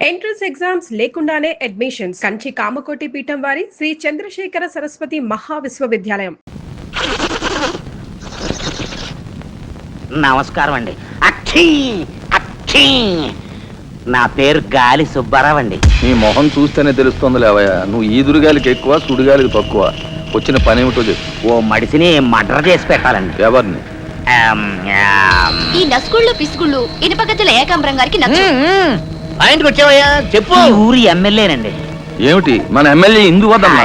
Entrance exams లేకుండానే admissions Kanchi Kamakoti పీఠం వారి శ్రీ చంద్రశేఖర సరస్వతి మహా విశ్వవిద్యాలయం. నమస్కారం అండి. అక్షీ అక్షీ నా పేరు గాలి సుబ్బారావు అండి. నీ మొహం చూస్తేనే తెలుస్తుంది లేవయ్యా, నువ్వు ఈదురుగాలికి ఎక్కువ సుడిగాలికి తక్కువ. వచ్చిన పని ఏమిటో చెప్పు. ఓ మడిసిని మర్డర్ చేసి పెట్టాలండి. ఎవరిని? ఈ నస్కుళ్ళు పిసుకుళ్ళు ఇనుపగతుల ఏకాంబరం గారికి నచ్చు. ఆయనకి వచ్చావయ్యా చెప్పు. ఊరి ఎమ్మెల్యేనండి. ఏమిటి మన ఎమ్మెల్యే ఇందు వద్దమ్మా?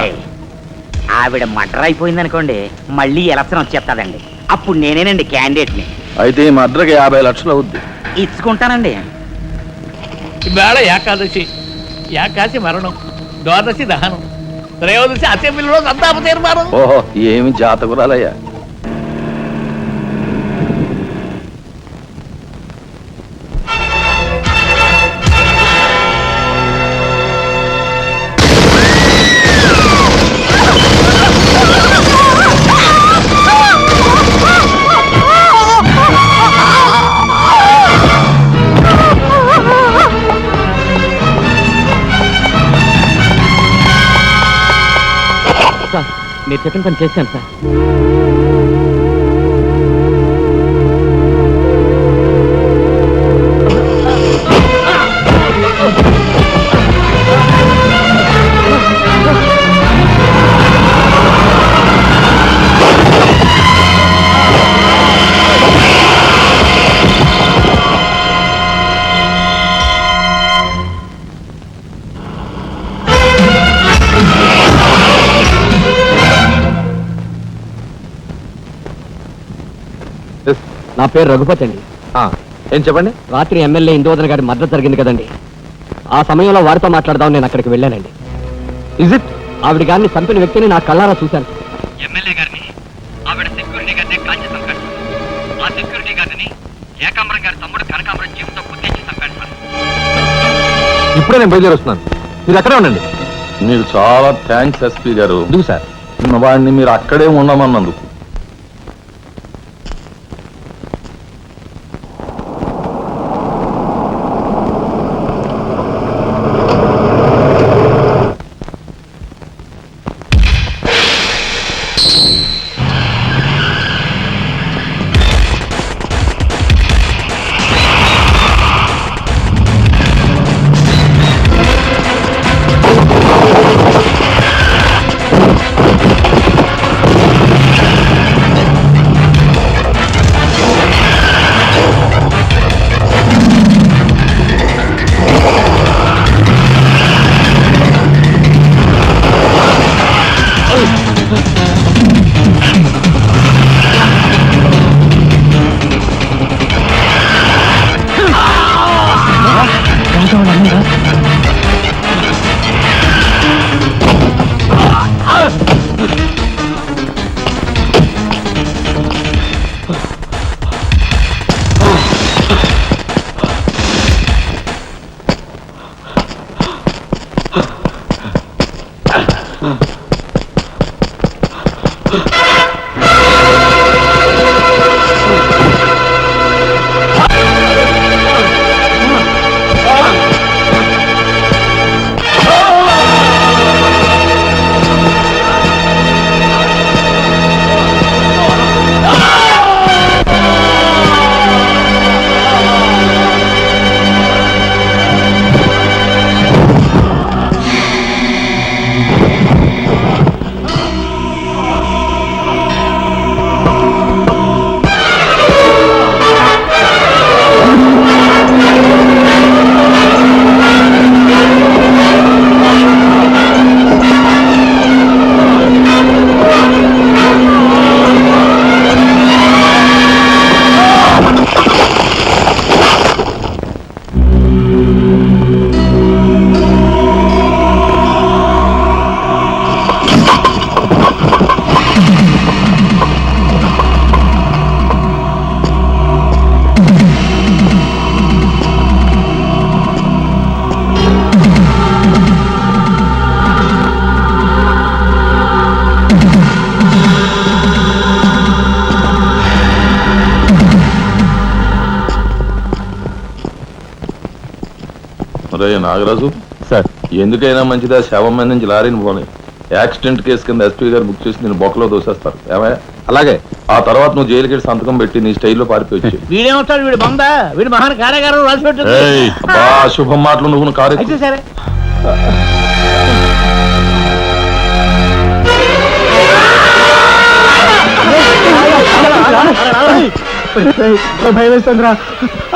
ఆవిడ మర్డర్ అయిపోయింది అనుకోండి, మళ్ళీ ఎలక్షన్ వచ్చేస్తాదండి. అప్పుడు నేనేనండి క్యాండిడేట్ని. అయితే ఈ మద్రకి 50 లక్షలు అవుద్ది. ఇచ్చుకుంటానండి. ఇవాళ ఏకాదశి మరణం, ద్వాదశి దహనం, త్రయోదశి అసెంబ్లీలో సంతాప తీర్మానం. ఓహో, ఏమి జాతకురాలయ్యా. మీరు చెప్పిన పని చేశాను సార్. నా పేరు రఘుపతి అండి. ఏం చెప్పండి? రాత్రి ఎమ్మెల్యే ఇందువదన గారి మర్డర్ జరిగింది కదండి, ఆ సమయంలో వారితో మాట్లాడదాం నేను అక్కడికి వెళ్ళానండి. Is it? ఆవిడ గారిని చంపిన వ్యక్తిని నా కళ్ళారా చూశాను. ఎమ్మెల్యే గారిని ఆవిడ సెక్యూరిటీ గారిని కాల్చి చంపాడు. ఆ సెక్యూరిటీ గారిని ఏకాంబరం గారి తమ్ముడు కనకాంబరం జీవితంతో గుర్తించి చంపాడు సార్. ఇప్పుడే నేను బయలుదేరుస్తున్నాను, మీరు అక్కడే ఉండండి. మీరు చాలా థ్యాంక్స్ ఎస్పీ గారు. ఎందుకు సార్? వాడిని మీరు అక్కడే ఉండమన్నందుకు. రే నాగరాజు, సార్ ఎందుకైనా మంచిదా శవం మీద నుంచి లారీని పోనీ. యాక్సిడెంట్ కేసు కింద ఎస్పీ గారు బుక్ చేసి నేను బొక్కలో దోసేస్తారు. ఏమయ్యా? అలాగే. ఆ తర్వాత నువ్వు జైలుకి వెళ్ళి సంతకం పెట్టి నీ స్టైల్లో పారిపోయి. వీడేమవుతాడు? వీడు బందా, వీడు మహాన్ కారాగారం రాసి పెట్టు. శుభం మాటలు నువ్వు కారు అయితే సరే. భయం వేస్తుందిరా.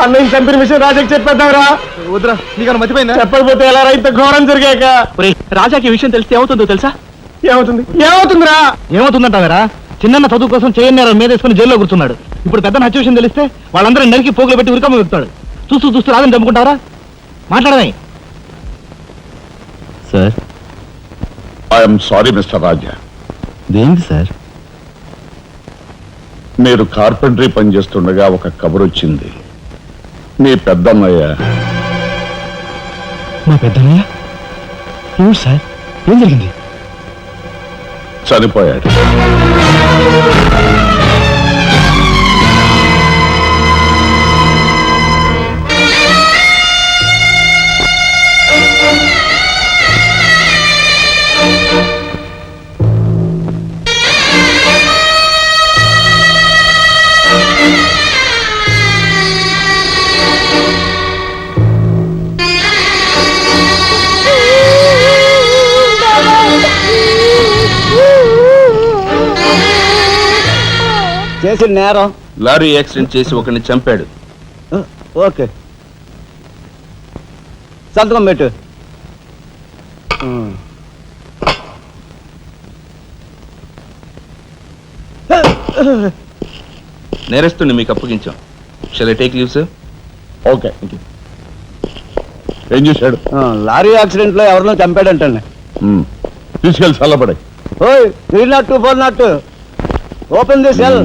అన్నయ్య చంపిన విషయం రాజాకి చెప్పేద్దాంరా. వద్దురా, నీకన్నా మర్చిపోయిందా? చెప్పకపోతే ఎలా రా, ఇంత ఘోరం జరిగాక. రాజాకి ఈ విషయం తెలిస్తే ఏమవుతుందో తెలుసా? ఏమవుతుందిరా? ఏమవుతుందంటావరా? చిన్న చదువు కోసం చేయన్నారు మీద వేసుకుని జైల్లో కూర్చున్నాడు. ఇప్పుడు పెద్ద హత్య విషయం తెలిస్తే వాళ్ళందరూ నరికి పోగులు పెట్టి ఉరికమ్మ వెళ్తాడు. చూస్తూ రాదని చంపుకుంటావరా? మాట్లాడమే. సార్, ఐఎమ్ సారీ మిస్టర్ రాజా. దేనికి సార్? మీరు కార్పెంటరీ పనిచేస్తుండగా ఒక కబురు వచ్చింది. మీ పెద్దన్నయ్య మా పెద్దన్నయ్య ఏమిటి సార్? ఏం జరిగింది? చనిపోయాడు. చేసిన నేరం లారీ యాక్సిడెంట్ చేసి ఒకరిని చంపాడు. ఓకే, సంతకం పెట్టు. నేరస్తుని మీకు అప్పగించాం. Shall I take leave sir? Okay. ఏం చేశాడు? లారీ యాక్సిడెంట్ లో ఎవరినో చంపాడంటండి. తీసుకెళ్ళి చల్లబడాయి. ఓయ్, 302, 402, open the cell.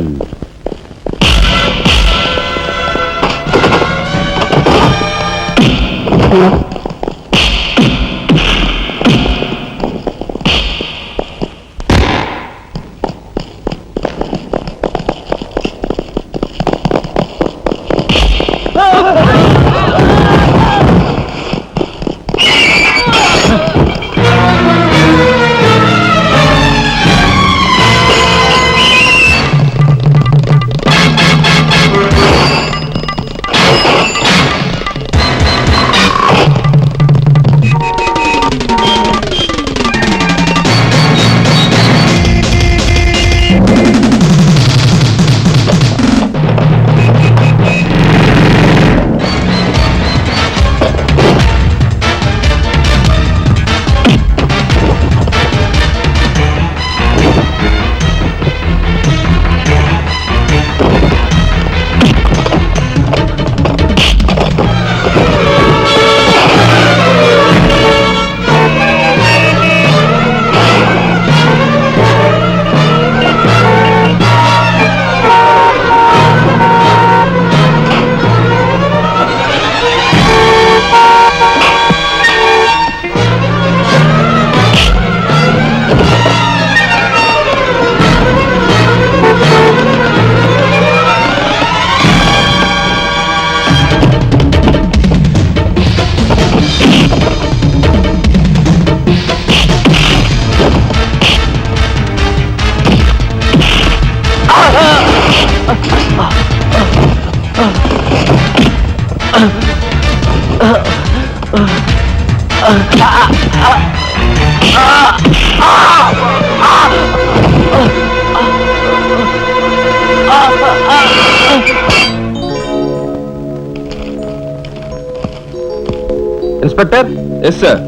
Inspector. Yes sir.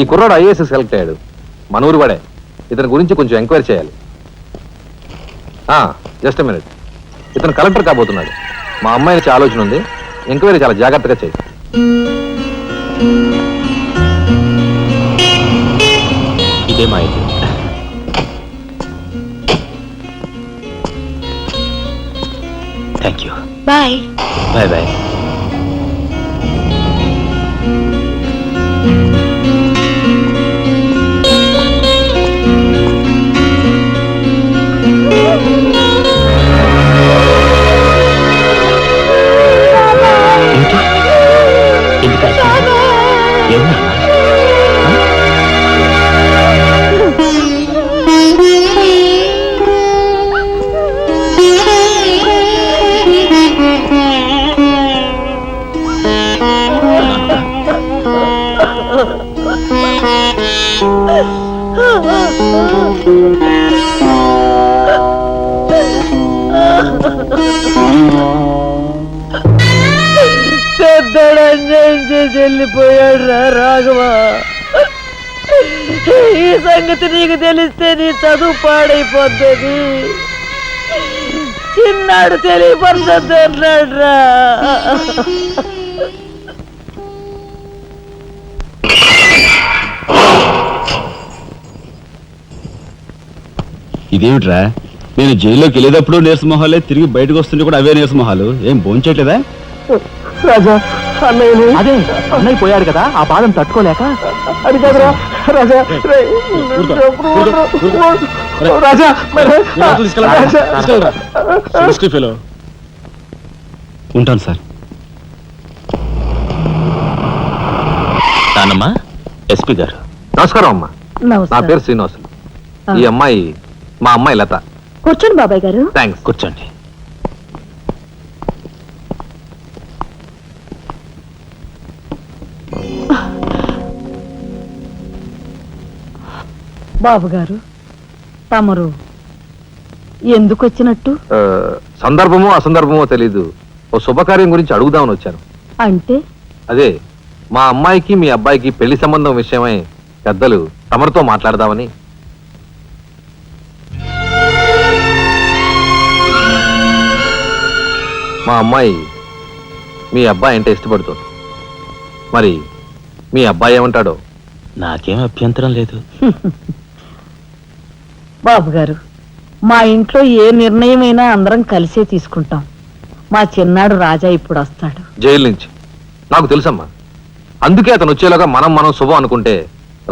ఈ కుర్రాడు ఐఏఎస్ సెలెక్ట్ అయ్యాడు. మన ఊరు వాడే. ఇతని గురించి కొంచెం ఎంక్వైరీ చేయాలి. Just minute. ఇతను కలెక్టర్ కాబోతున్నాడు. మా అమ్మాయి నుంచి ఆలోచన ఉంది. ఎంక్వైరీ చాలా జాగ్రత్తగా చేయి. ఇదే మా అయితే. Thank you. Bye. Bye bye. ఎందుకు చచ్చిపోయాడు రా రాఘవ. ఈ సంగతి నీకు తెలిస్తే నీ చదువు పాడైపోతుంది. చిన్నాడు తెలియపడుతుంది అన్నాడు రా. ఇదేమిట్రా, నేను జైల్లోకి వెళ్ళేటప్పుడు నీరసమొహాలే, తిరిగి బయటకు వస్తుంటే కూడా అవే నీరసమొహాలు. ఏం భోంచేయట్లేదా? రాజా అన్నయ్యని అదే అన్నయ్య పోయాడు కదా, ఆ బాధను తట్టుకోలేక. అది కాదురా రాజా, రాజా ఉంటాను సార్. నానమ్మా, ఎస్పీ గారు. నమస్కారం అమ్మా, నా పేరు శ్రీనివాసులు. ఈ అమ్మాయి మా అమ్మాయి లత. కూర్చోండి బాబాయ్ గారు. థ్యాంక్స్. కూర్చోండి. బాబు గారు, తమరు ఎందుకు వచ్చినట్టు? సందర్భమో అసందర్భమో తెలీదు, ఓ శుభకార్యం గురించి అడుగుదామని వచ్చాను. అంటే అదే మా అమ్మాయికి మీ అబ్బాయికి పెళ్లి సంబంధం విషయమై పెద్దలు తమరితో మాట్లాడదామని. మా అమ్మాయి మీ అబ్బాయి అంటే ఇష్టపడుతుంది. మరి మీ అబ్బాయి ఏమంటాడో? నాకేం అభ్యంతరం లేదు. బాబు గారు, మా ఇంట్లో ఏ నిర్ణయమైనా అందరం కలిసే తీసుకుంటాం. మా చిన్నాడు రాజా ఇప్పుడు వస్తాడు జైలు నుంచి. నాకు తెలుసమ్మా, అందుకే అతను వచ్చేలాగా మనం శుభం అనుకుంటే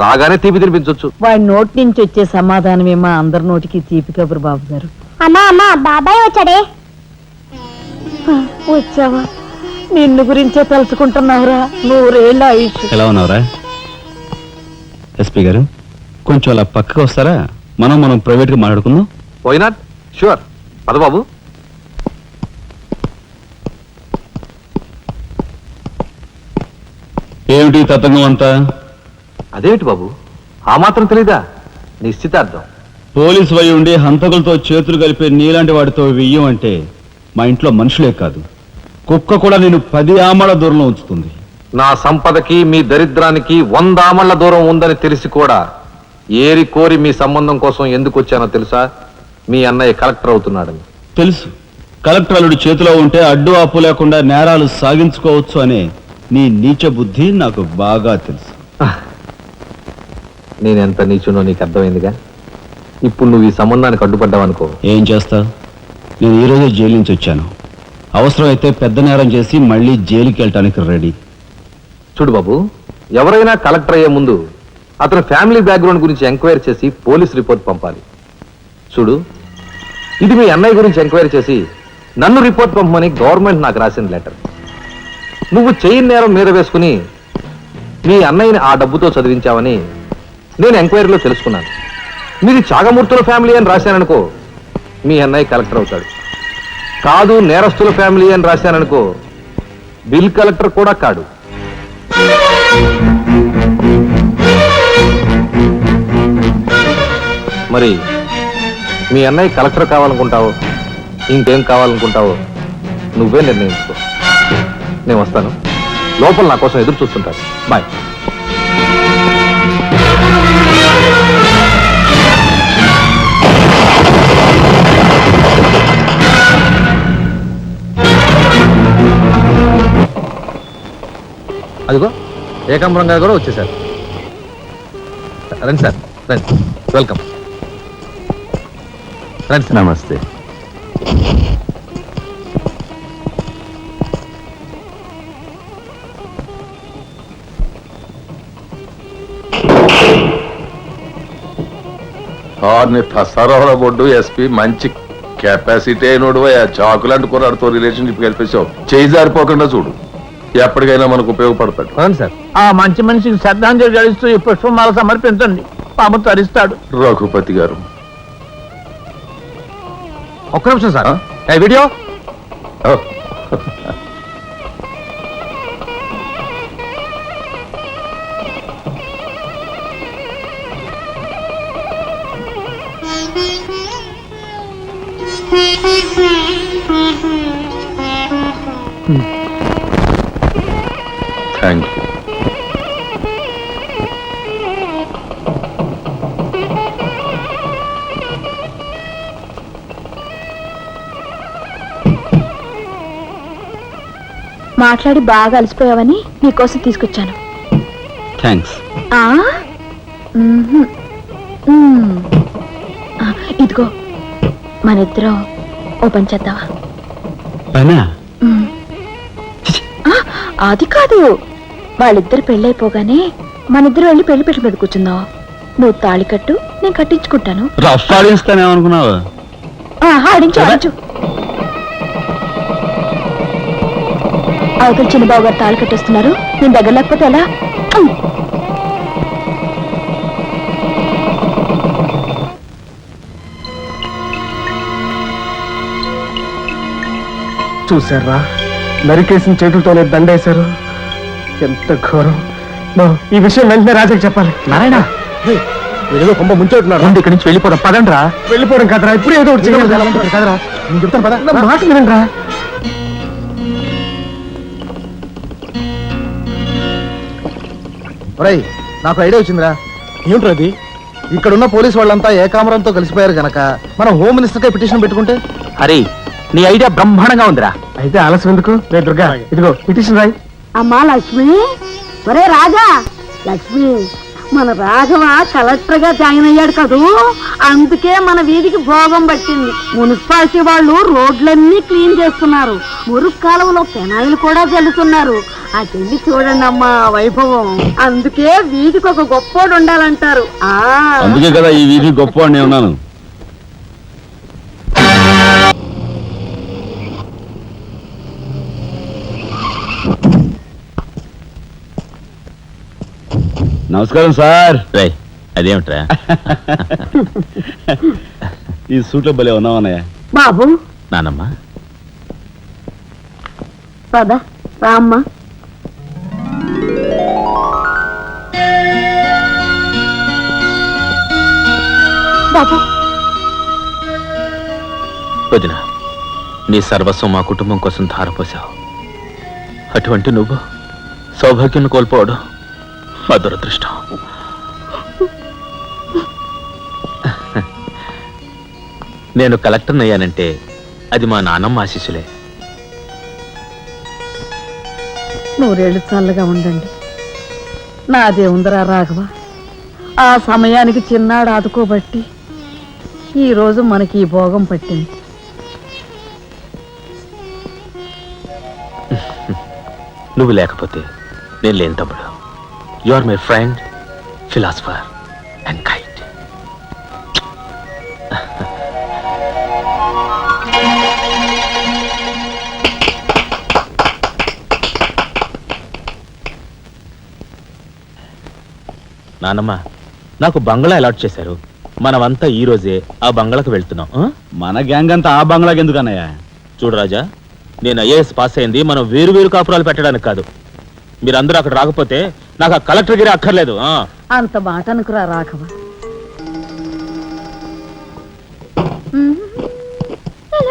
రాగానే తీపి తినిపించవచ్చు. వాడి నోటి నుంచి వచ్చే సమాధానమే మా అందరి నోటికి తీపి కబురు. బాబు గారు, అమ్మా అమ్మా బాబాయ్ వచ్చాడే. వచ్చావా? నిన్ను గురించే తలుచుకుంటున్నావురా. 100 ఏళ్ళ ఆయుష్. ఎలా ఉన్నావురా? ఎస్పీ గారు, కొంచెం అలా పక్కకు వస్తారా? మనం ప్రైవేట్గా మాట్లాడుకుందాం. Why not? షూర్. పదబాబు. ఏమిటి తతంగం అంతా? అదేమిటి బాబు, ఆ మాత్రం తెలీదా? నిశ్చితార్థం. పోలీసు వై ఉండి హంతకులతో చేతులు కలిపే నీలాంటి వాడితో వెయ్యం అంటే మా ఇంట్లో మనుషులే కాదు, కుక్క కూడా నేను 10 ఆమళ్ల దూరంలో ఉంచుతుంది. నా సంపదకి మీ దరిద్రానికి 100 ఆమళ్ల దూరం ఉందని తెలిసి కూడా ఏరి కోరి మీ సంబంధం కోసం ఎందుకు వచ్చానో తెలుసా? మీ అన్నయ్య కలెక్టర్ అవుతున్నాడని. తెలుసు. కలెక్టర్ అల్లుడి చేతిలో ఉంటే అడ్డు ఆపు లేకుండా నేరాలు సాగించుకోవచ్చు అనే నీ నీచ బుద్ధి నాకు బాగా తెలుసు. నేనెంత నీచునో నీకు అర్థమైందిగా. ఇప్పుడు నువ్వు ఈ సంబంధానికి అడ్డుపడ్డావనుకో, ఏం చేస్తావు? నేను ఈ రోజే జైలు నుంచి వచ్చాను. అవసరమైతే పెద్ద నేరం చేసి మళ్ళీ జైలుకి వెళ్ళటానికి రెడీ. చూడు బాబు, ఎవరైనా కలెక్టర్ అయ్యే ముందు అతని ఫ్యామిలీ బ్యాక్గ్రౌండ్ గురించి ఎంక్వైరీ చేసి పోలీస్ రిపోర్ట్ పంపాలి. చూడు, ఇది మీ అన్నయ్య గురించి ఎంక్వైరీ చేసి నన్ను రిపోర్ట్ పంపమని గవర్నమెంట్ నాకు రాసిన లెటర్. నువ్వు చెయ్యి నేరం మీద వేసుకుని మీ అన్నయ్యని ఆ డబ్బుతో చదివించావని నేను ఎంక్వైరీలో తెలుసుకున్నాను. మీది త్యాగమూర్తుల ఫ్యామిలీ అని రాశాననుకో, మీ అన్నయ్య కలెక్టర్ అవుతాడు. కాదు నేరస్తుల ఫ్యామిలీ అని రాశాననుకో, బిల్ కలెక్టర్ కూడా కాడు. మరి మీ అన్నయ్య కలెక్టర్ కావాలనుకుంటావో ఇంకేం కావాలనుకుంటావో నువ్వే నిర్ణయించుకో. నేను వస్తాను. లోపల నా కోసం ఎదురు చూస్తుంటాను. బాయ్. అదిగో ఏకాంబరం గారు కూడా వచ్చేసారు. రండి సార్, రండి. వెల్కమ్. రండి సార్. నమస్తే. సరవర బొడ్డు ఎస్పీ మంచి కెపాసిటీ అయినోడు. చాకులాంటి కుర్రాడితో రిలేషన్షిప్ కలిపేసావు. చేయి జారిపోకుండా చూడు, ఎప్పటికైనా మనకు ఉపయోగపడతాడు. అవును సార్. ఆ మంచి మనిషికి శ్రద్ధాంజలి గడిస్తూ ఈ పుష్పమాల సమర్పించండి. పాము తరిస్తాడు. రఘుపతి గారు, ఒక్క నిమిషం సార్. Video thank you. మాట్లాడి బాగా అలసిపోయావని నీకోసం తీసుకొచ్చాను. థ్యాంక్స్. ఆ? మ్మ్హ్మ్. మ్మ్. ఆ, ఇదిగో మనిద్దరం ఓ పని చేద్దావా? పనా? మ్మ్. ఆ, అది కాదు, వాళ్ళిద్దరు పెళ్ళైపోగానే మనిద్దరు వెళ్ళి పెళ్లి పెళ్లి మీద కూర్చుందాం. నువ్వు తాళి కట్టు, నేను కట్టించుకుంటాను. రఫ్ ఆడిస్తానేమనుకున్నావు? ఆడించు ఆడించు. అవతల చిన్నబాబు గారు తాళి కట్టేస్తున్నారు, నేను దగ్గర లేకపోతే ఎలా? చూసారా, నరికేసిన చేతులతోనే దండేశారు. ఎంత ఘోరం. ఈ విషయం వెంటనే రాజాకి చెప్పాలి. నారాయణ, ఏదో కొంప ముంచెట్టున్నారు. ఇక్కడి నుంచి వెళ్ళిపోదాం, పదండ్రా. వెళ్ళిపోవడం కదరా, ఇప్పుడు ఏదో ఒకటి చేయాలి కదరా. నేను చెప్తాను పద, నా మాట వినండిరా. ఒరేయ్, నాకు ఐడియా వచ్చిందిరా. ఏమిట్రా అది? ఇక్కడున్న పోలీసు వాళ్ళంతా ఏకామరంతో కలిసిపోయారు గనక మనం హోమ్ మినిస్టర్కే పిటిషన్ పెట్టుకుంటే. హరి, నీ ఐడియా బ్రహ్మాండంగా ఉందిరా. అయితే ఆలస్యం ఎందుకు? రే దుర్గా, ఇదిగో పిటిషన్ రాయి. అమ్మా లక్ష్మి, ఒరే రాజా, లక్ష్మి, మన రాఘవ కలెక్టర్ గా జాయిన్ అయ్యాడు కదూ, అందుకే మన వీధికి భోగం పట్టింది. మున్సిపాలిటీ వాళ్ళు రోడ్లన్నీ క్లీన్ చేస్తున్నారు, మురుగు కాలువలో పెనాయిలు కూడా చల్లుతున్నారు. అటెళ్ళి చూడండి అమ్మా వైభవం. అందుకే వీధికి ఒక గొప్పోడు ఉండాలంటారు. అందుకే కదా ఈ వీధి గొప్పవాడిని ఉన్నాను. నమస్కారం సార్. అదేమిట్రా ఈ సూట్లో భలే ఉన్నావన్నయ్య. బాబు నానమ్మ, పద రామ్మ. బాబు, వదిన, నీ సర్వస్వం మా కుటుంబం కోసం ధారపోసావు. అటువంటి నువ్వు సౌభాగ్యం కోల్పోవడం మా దురదృష్టం. నేను కలెక్టర్ అయ్యానంటే అది మా నాన్నమ్మ ఆశీస్సులే. నూరేళ్ళు చల్లగా ఉండండి. నాదే ఉందరా రాఘవ, ఆ సమయానికి చిన్నాడు ఆదుకోబట్టి ఈ రోజు మనకి ఈ భోగం పట్టింది. నువ్వు లేకపోతే నేను లేని తమ్ముడు. You are my friend, philosopher and guide. నానమ్మ, నాకు బంగ్లా అలాట్ చేశారు. మనమంతా ఈ రోజే ఆ బంగ్లాకు వెళ్తున్నాం. మన గ్యాంగ్ అంతా ఆ బంగ్లాకి ఎందుకు అన్నయ్య? చూడు రాజా, నేను ఐఏఎస్ పాస్ అయింది మనం వేరు వేరు కాపురాలు పెట్టడానికి కాదు. మీరందరూ అక్కడ రాకపోతే నాకు ఆ కలెక్టర్ గిరి అక్కర్లేదు. అంత మాట అనుకురా రాఘవ.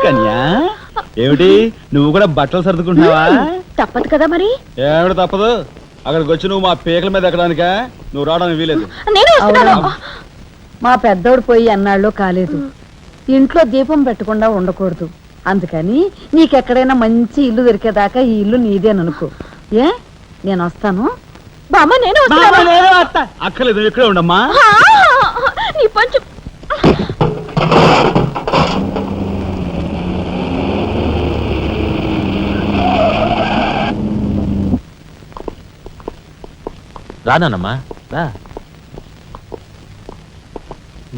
కన్యా, ఏమిటి నువ్వు కూడా బట్టలు సర్దుకుంటున్నావా? తప్పదు కదా మరి. ఏమిటి తప్పదు? అక్కడికి వచ్చి నువ్వు మా పీకల మీద ఎక్కడానికా? నువ్వు రావడానికి వీలేదు. నేను వస్తున్నాను. మా పెద్దోడు పోయి అన్నాళ్ళు కాలేదు. ఇంట్లో దీపం పెట్టకుండా ఉండకూడదు. అందుకని నీకెక్కడైనా మంచి ఇల్లు దొరికేదాకా ఈ ఇల్లు నీదేననుకో. ఏ, నేను వస్తాను. బామ్మ, నేను వస్తున్నాను. అక్కర్లేదు, నువ్వు ఇక్కడే ఉండమ్మా. నీ పంచు. రానమ్మా, రా.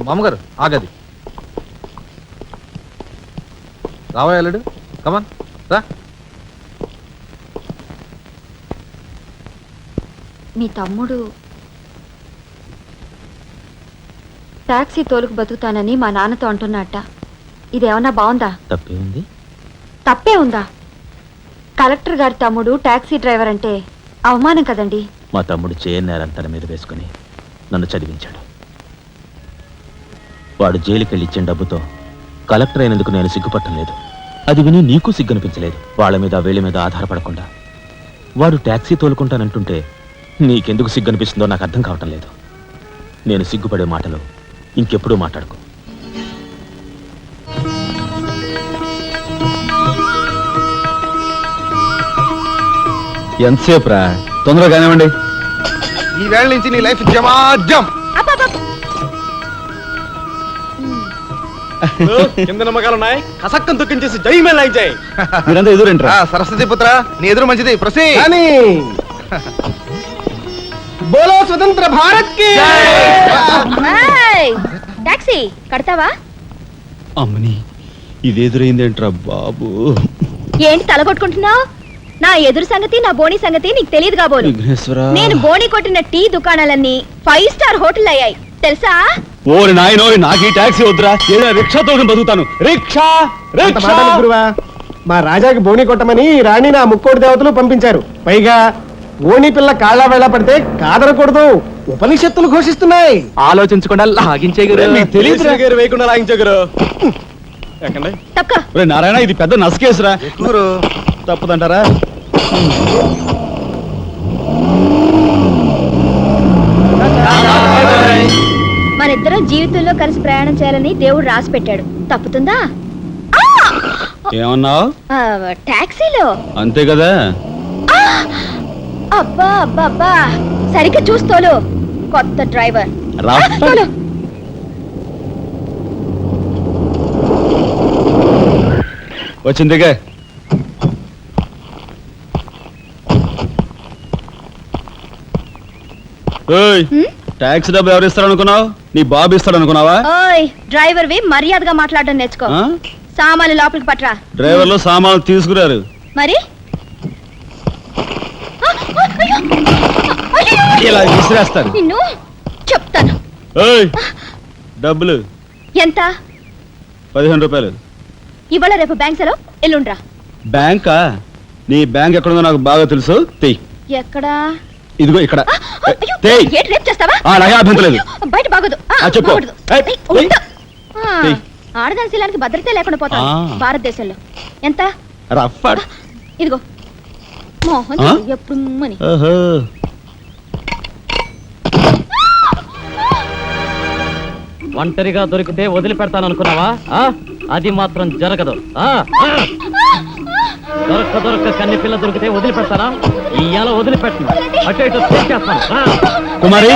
మామగారు ఆగది. రావాయలుడు, కమాన్ రా. మీ తమ్ముడు టాక్సీ తోలుకు బతుకుతానని మా నాన్నతో అంటున్నట్ట. ఇదేమన్నా బాగుందా? తప్పే ఉంది. తప్పే ఉందా? కలెక్టర్ గారి తమ్ముడు టాక్సీ డ్రైవర్ అంటే అవమానం కదండి. మా తమ్ముడు చేయన్నారని తన మీద వేసుకుని నన్ను చదివించాడు. వాడు జైలుకెళ్ళి ఇచ్చిన డబ్బుతో కలెక్టర్ అయినందుకు నేను సిగ్గుపట్టం లేదు. అది విని నీకు సిగ్గనిపించలేదు. వాళ్ళ మీద వీళ్ళ మీద ఆధారపడకుండా వాడు ట్యాక్సీ తోలుకుంటానంటుంటే నీకెందుకు సిగ్గనిపిస్తుందో నాకు అర్థం కావటం లేదు. నేను సిగ్గుపడే మాటలు ఇంకెప్పుడూ మాట్లాడుకో. ఎంతసేపు రా, తొందరగా కానివ్వండి. ఈ వేళ నుంచి నీ లైఫ్ జమాజం. కింద నమ్మకాలు ఉన్నాయి, కసక్కం తొక్కించేసి జై మేళ జై. మీరంతా ఎదురేంట్రా? సరస్వతి పుత్ర, నీ ఎదురు మంచిది. ప్రసీ బోలో స్వతంత్ర భారత్ కి టాక్సీ కడతావా? అమ్మని ఇదెదురైందేంట్రా బాబు. ఏంటి తల కొట్టుకుంటున్నావు? నా ఎదురు సంగతి, నా బోని సంగతి నీకు తెలియదు కాబోలు. విఘ్నేశ్వరా, నేను బోని కొట్టిన టీ దుకాణాలన్నీ 5 స్టార్ హోటల్ అయ్యాయి తెలుసా? ఓరి నాయనో, నాకు ఈ టాక్సీ వద్దురా, ఏదో రిక్షాతో బతుకుతాను. Rickshaw rickshaw. గురువా, మా రాజాకి బోని కొట్టమని రాణి నా ముక్కోటి దేవతలు పంపించారు. పైగా ఓణి పిల్ల కాళ్ళ వేళ పడితే కాదరకూడదు, ఉపనిషత్తులు ఘోషిస్తున్నాయి. ఆలోచించకుండా లాగించే మీకు తెలియదు వేయకుండా లాగించగరు. తక్క ఒరే నారాయణ, ఇది పెద్ద నసకేసురా. తప్పదంటారా? మనిద్దరం జీవితంలో కలిసి ప్రయాణం చేయాలని దేవుడు రాసి పెట్టాడు. తప్పుతుందా? ఏమన్నావు? టాక్సీలో అంతే కదా. అబ్బా అబ్బా అబ్బా, సరిగ్గా చూస్తోలు. కొత్త డ్రైవర్ రా. తోలు. వచ్చిందిగా. టాక్సీ డబ్బు ఎవరు ఇస్తారు అనుకున్నావు? నీ బాబు ఇస్తాడు అనుకున్నావా? ఓయ్ డ్రైవర్ వి మర్యాదగా మాట్లాడడం నేర్చుకో. ఆ? సామాన్లు లోపలికి పట్రా. డ్రైవర్లు సామాన్లు తీసుకురారు. మరి ఇలా విసిరేస్తారు. నిన్ను చెప్తాను. ఓయ్ డబ్బులు ఎంత? 15 రూపాయలు. ఇవాళ రేపు బ్యాంక్ సెలవు, ఎల్లుండ్రా. బ్యాంకా? నీ బ్యాంక్ ఎక్కడుందో నాకు బాగా తెలుసు. తెయ్. ఎక్కడా? ఇదిగో ఇక్కడ. అయ్యో, తెయ్. ఏంటి రేపు చేస్తావా? అలాగే అభ్యంతరం లేదు. బయట బాగోదు. చెప్పు. బాగోదు. ఏయ్, ఏయ్, ఉండు. ఏయ్. ఆడదాని శీలానికి భద్రత లేకుండా పోతాం భారతదేశంలో. ఎంత? రఫ్. ఇదిగో మోహన్ ఎప్పుడు మని. ఓహో. ఒంటరిగా దొరికితే వదిలిపెడతాను అనుకున్నావా? అది మాత్రం జరగదు. దొరక్క కన్ని పిల్ల దొరికితే వదిలిపెడతానా? ఇయ్యాల వదిలిపెట్టను, అటు ఇటు తెచ్చేస్తాను. కుమారి,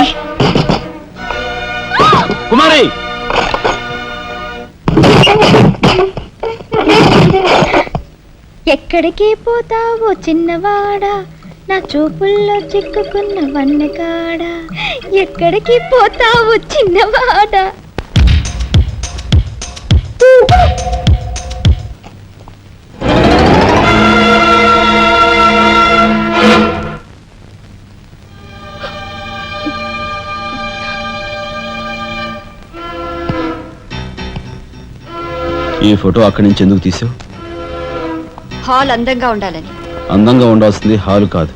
కుమారి, ఎక్కడికి పోతావో చిన్నవాడా, నా చూపుల్లో చిక్కుకున్న వన్నెకాడా. ఎక్కడికి పోతావో చిన్నవాడా. ఈ ఫోటో అక్కడి నుంచి ఎందుకు తీసావు? హాల్ అందంగా ఉండాలని. అందంగా ఉండాల్సింది హాలు కాదు,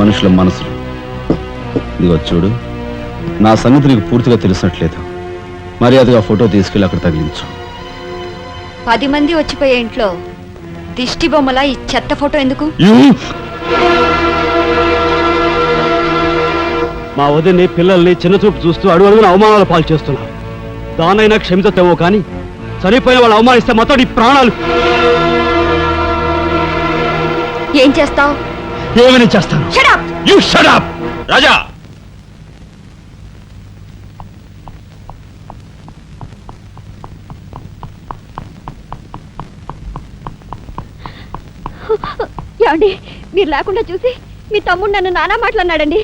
మనుషుల మనసులు. ఇదిగో చూడు, నా సంగతి నీకు పూర్తిగా తెలిసినట్లేదు. మర్యాదగా ఫోటో తీసుకెళ్ళి అక్కడ తగిలించు. 10 మంది వచ్చిపోయే ఇంట్లో దిష్టి బొమ్మల ఈ చెత్త ఫోటో ఎందుకు? మా వదిని పిల్లల్ని చిన్న చూపు చూస్తూ అడుగున అవమానాలు పాలు చేస్తున్నా. దానైనా క్షమితేవో కానీ చనిపోయిన వాళ్ళు అవమానిస్తే మొత్తం నీ ప్రాణాలు. ఏం చేస్తావు? ఏమని చేస్తాను? You shut up! రాజా, ఏమండి, మీరు లేకుండా చూసి మీ తమ్ముడు నన్ను నానా మాట్లాడినాడండి.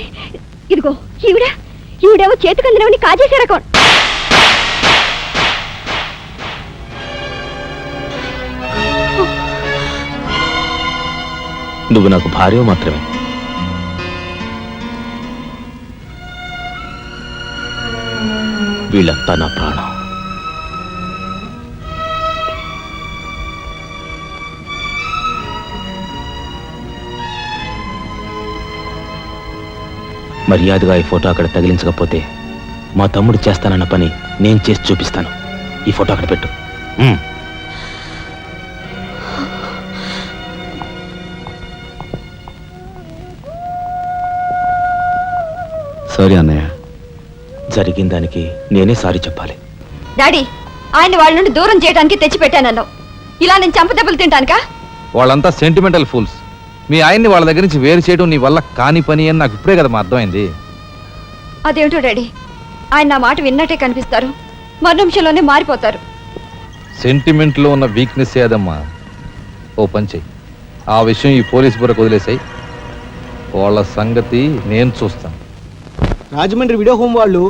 ఇదిగో ఈవిడేమో చేతికి అందినవని కాజేసే రకం. నువ్వు నాకు భార్య మాత్రమే. వీళ్ళంతా నా ప్రాణం. మర్యాదగా ఈ ఫోటో అక్కడ తగిలించకపోతే మా తమ్ముడు చేస్తానన్న పని నేను చేసి చూపిస్తాను. ఈ ఫోటో అక్కడ పెట్టు. సారీ అన్నయ్య. జరిగిన దానికి నేనే సారీ చెప్పాలి. డాడీ, ఆయన వాళ్ళ నుండి దూరం చేయడానికి తెచ్చిపెట్టానన్నావు. ఇలా నేను చంపదెబ్బలు తింటానుకా? వాళ్ళంతా సెంటిమెంటల్ ఫూల్స్. మీ ఆయన్ని వాళ్ళ దగ్గర నుంచి వేరు చేయడం నీ వల్ల కాని పని అని నాకు ఇప్పుడే కదా అర్థమైంది. అదేమిటో డాడీ, ఆయన నా మాట విన్నట్టే కనిపిస్తారు, మరు నిమిషంలోనే మారిపోతారు. సెంటిమెంట్లో ఉన్న వీక్నెస్ ఏదమ్మా. ఓ పని చెయ్యి, ఆ విషయం ఈ పోలీస్ బుర్రకు వదిలేసాయి. వాళ్ళ సంగతి నేను చూస్తాను. రాజమండ్రి వీడియో హోమ్ వాళ్ళు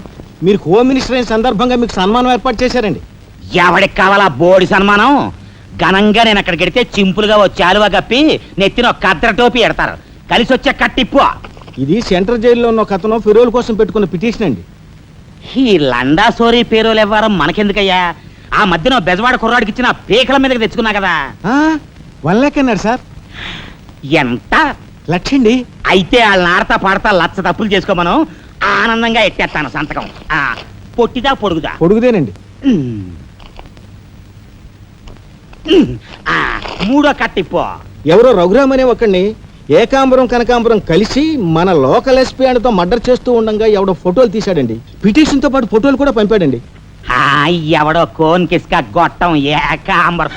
మీరు హోమ్ మినిస్టర్ అయిన సందర్భంగా మీకు సన్మానం ఏర్పాటు చేశారండి. ఎవడికి కావాలా బోడి సన్మానం? ఘనంగా నేను అక్కడికి వెడితే చింపులుగా వచ్చి ఆలువా కప్పి నెత్తిన ఒక కద్ర టోపీ ఎడతారు. కలిసి వచ్చే కట్టిప్పు. ఇది సెంట్రల్ జైల్లో ఉన్న ఒక అతను ఫిరోల్ కోసం పెట్టుకున్న పిటిషన్ అండి. ఈ లండా సోరీ పేరోలు ఇవ్వడం మనకెందుకయ్యా? ఆ మధ్యన బెజవాడ కుర్రాడికి ఇచ్చిన పీకల మీదకి తెచ్చుకున్నా కదా. 1 lakh అన్నాడు సార్. ఎంత? 1 lakh అండి. అయితే వాళ్ళని ఆడతా పాడతా లచ్చ తప్పులు చేసుకోమను, ఆనందంగా ఎట్టేస్తాను సంతకం. పొట్టిదా పొడుగుదా? పొడుగుదేనండి. మూడో కట్టిప్పు. ఎవరో రఘురామ్ అనే ఒకడిని ఏకాంబరం కనకాంబరం కలిసి మన లోకల్ ఎస్పీ ఆయనతో మర్డర్ చేస్తూ ఉండగా ఎవడో ఫోటోలు తీశాడండి. పిటిషన్ తో పాటు ఫోటోలు కూడా పంపాడండి. ఎవడో కోన్ కిస్క గొట్టం ఏకాంబరం.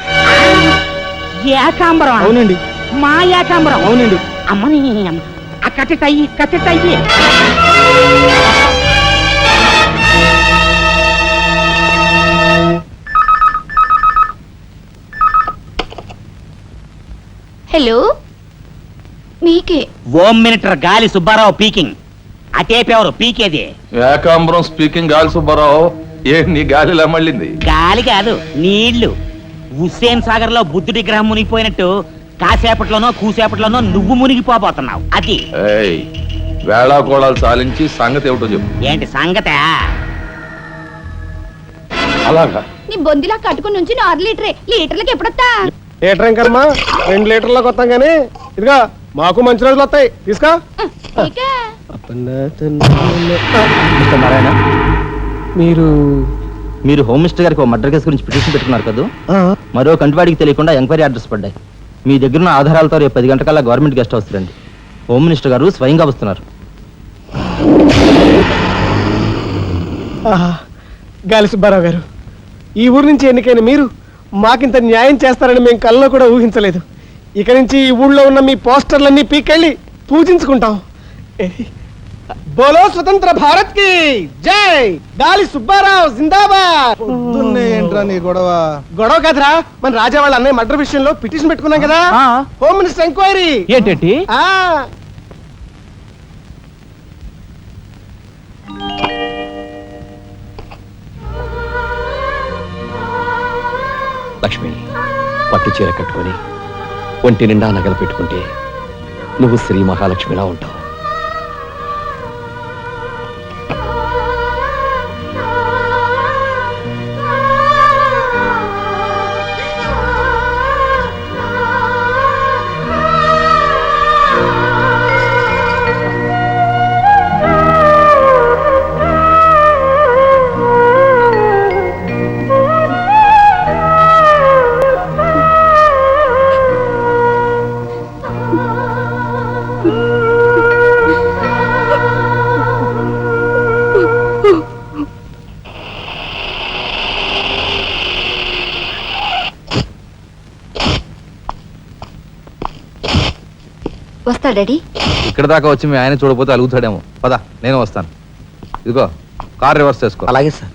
ఏకాంబరం? అవునండి. మా ఏకాంబరం? అవునండి. అమ్మని కట్టెటయ్యి కట్టెటయ్యి. హలో, మీకే. హోమ్ మినిస్టర్ గాలి సుబ్బారావు పీకింగ్. అటేపెవరు పీకేది? ఏకాంబరం స్పీకింగ్ గాలి సుబ్బారావు. నీ గాలిలా మళ్ళింది? గాలి కాదు, నీళ్లు. హుస్సేన్ సాగర్ లో బుద్ధుడి గ్రహం మునిగిపోయినట్టు కాసేపట్లోనో కూసేపట్లోనో నువ్వు మునిగిపోబోతున్నావు. అది వేళాకోళాలు సాలించి సంగతి ఏమిటో చెప్పు. ఏంటి సంగతే? అలాగా నీ బొందిలా కట్టుకుని నుంచి 6 లీటరే. లీటర్లకి ఎప్పుడొస్తా? లీటర్ ఇంకమ్మా, 2 లీటర్లకు వస్తాం కానీ ఇదిగా మాకు మంచి రోజులు వస్తాయి. తీసుకో. నారాయణ, మీరు మీరు హోమ్ మినిస్టర్ గారికి మర్డర్ కేసు గురించి పిటిషన్ పెట్టుకున్నారు కదా. మరో కంటివాడికి తెలియకుండా ఎంక్వైరీ ఆర్డర్స్ పడ్డాయి. మీ దగ్గర ఉన్న ఆధారాలతో రేపు 10 గంటకల్లా గవర్నమెంట్ గెస్ట్ హౌస్ రండి. హోమ్ మినిస్టర్ గారు స్వయంగా వస్తున్నారు. గాలి సుబ్బారావు గారు, ఈ ఊరు నుంచి ఎన్నికైన మీరు మాకింత న్యాయం చేస్తారని మేము కల్లో కూడా ఊహించలేదు. ఇక నుంచి ఈ ఊళ్ళో ఉన్న మీ పోస్టర్లన్నీ పీకెళ్ళి పూజించుకుంటాం. బోలో స్వతంత్ర భారత్ కి జై. గాలి సుబ్బారావు జిందాబాద్. ఏంట్రా నీ గొడవ? గొడవ కదరా, మన రాజా వాళ్ళ అన్నయ్య మర్డర్ విషయంలో పిటిషన్ పెట్టుకున్నాం కదా. Home minister enquiry. ఏంటి? లక్ష్మి, పట్టు చీర కట్టుకొని ఒంటి నిండా నగలు పెట్టుకుంటే నువ్వు శ్రీ మహాలక్ష్మిలా ఉంటావు. వస్తా డాడీ. ఇక్కడ దాకా వచ్చి మీ ఆయన చూడకపోతే అలుగుతాడేమో. పద, నేను వస్తాను. ఇదిగో కార్ రివర్స్ చేసుకో. అలాగే సార్.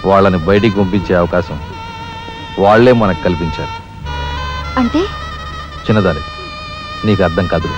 వాళ్ళని బయటికి పంపించే అవకాశం వాళ్లే మనకు కల్పించారు. అంటే చిన్నదారి, నీకు అర్థం కాదు.